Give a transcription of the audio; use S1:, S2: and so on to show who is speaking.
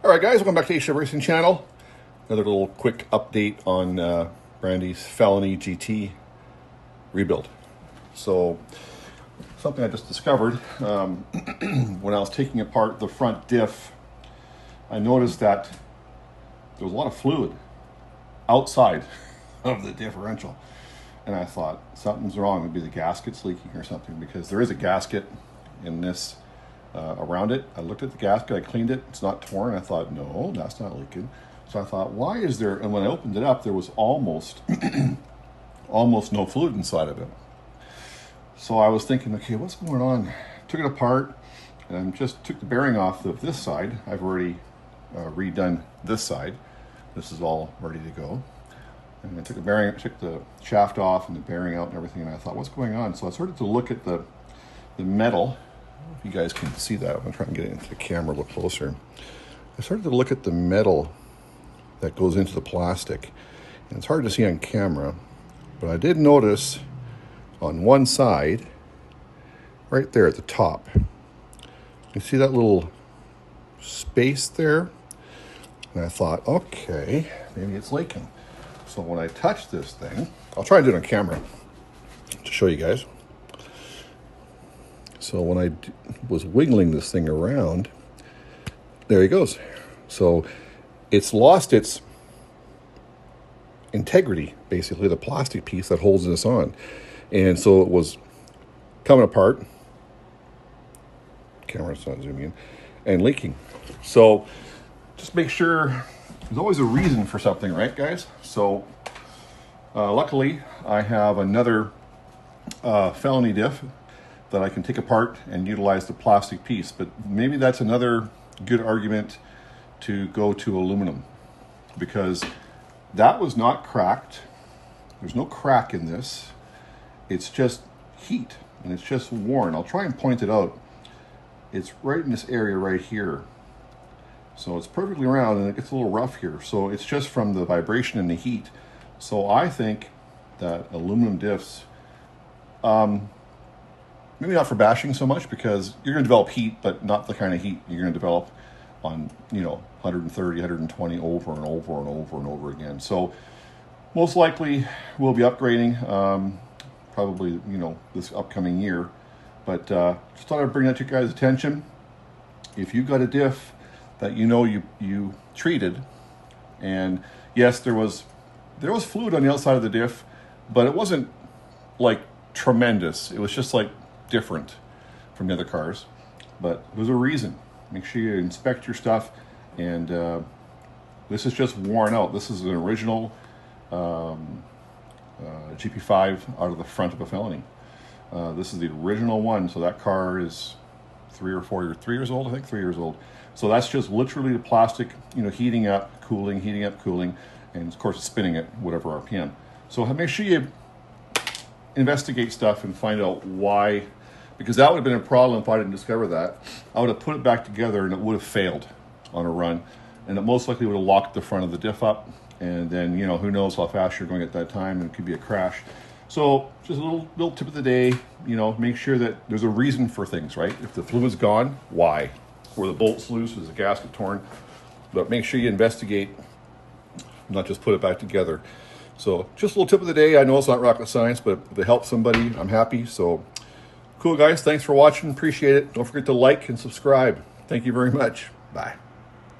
S1: All right, guys, welcome back to Asia Racing Channel. Another little quick update on Brandi'S Felony GT rebuild. So, something I just discovered when I was taking apart the front diff, I noticed that there was a lot of fluid outside of the differential. And I thought, something's wrong. Maybe the gasket's leaking or something, because there is a gasket in this around it. I looked at the gasket, I cleaned it, it's not torn. I thought, no, that's not leaking. So I thought, why is there, and when I opened it up, there was almost no fluid inside of it. So I was thinking, okay, what's going on? Took it apart and just took the bearing off of this side. I've already redone this side. This is all ready to go. And I took the bearing, took the shaft off and the bearing out and everything, and I thought, what's going on? So I started to look at the metal. If you guys can see that, I'm going to try and get it into the camera a little closer. I started to look at the metal that goes into the plastic. And it's hard to see on camera, but I did notice on one side, right there at the top, you see that little space there? And I thought, okay, maybe it's leaking. So when I touch this thing, I'll try and do it on camera to show you guys. So when I was wiggling this thing around, there he goes. So it's lost its integrity, basically, the plastic piece that holds this on. And so it was coming apart. Camera's not zooming in. And leaking. So just make sure, there's always a reason for something, right, guys? So luckily, I have another Felony diff that I can take apart and utilize the plastic piece. But maybe that's another good argument to go to aluminum, because that was not cracked. There's no crack in this. It's just heat and it's just worn. I'll try and point it out. It's right in this area right here. So it's perfectly round and it gets a little rough here. So it's just from the vibration and the heat. So I think that aluminum diffs, maybe not for bashing so much, because you're going to develop heat, but not the kind of heat you're going to develop on, 130, 120 over and over and over and over again. So most likely we'll be upgrading, probably, this upcoming year. But just thought I'd bring that to you guys' attention. If you got a diff that you treated, and yes, there was fluid on the outside of the diff, but it wasn't like tremendous. It was just like different from the other cars, but there's a reason. Make sure you inspect your stuff. And this is just worn out. This is an original GP5 out of the front of a Felony. This is the original one. So that car is 3 years old, I think 3 years old. So that's just literally the plastic, heating up, cooling, and of course it's spinning at whatever RPM. So make sure you investigate stuff and find out why, because that would have been a problem if I didn't discover that. I would have put it back together and it would have failed on a run, and it most likely would have locked the front of the diff up, and then who knows how fast you're going at that time, and it could be a crash. So just a little tip of the day, make sure that there's a reason for things, right? If the fluid's gone, why? Were the bolts loose? Was the gasket torn? But make sure you investigate, not just put it back together. So just a little tip of the day. I know it's not rocket science, but if it helps somebody, I'm happy. So cool, guys. Thanks for watching. Appreciate it. Don't forget to like and subscribe. Thank you very much. Bye.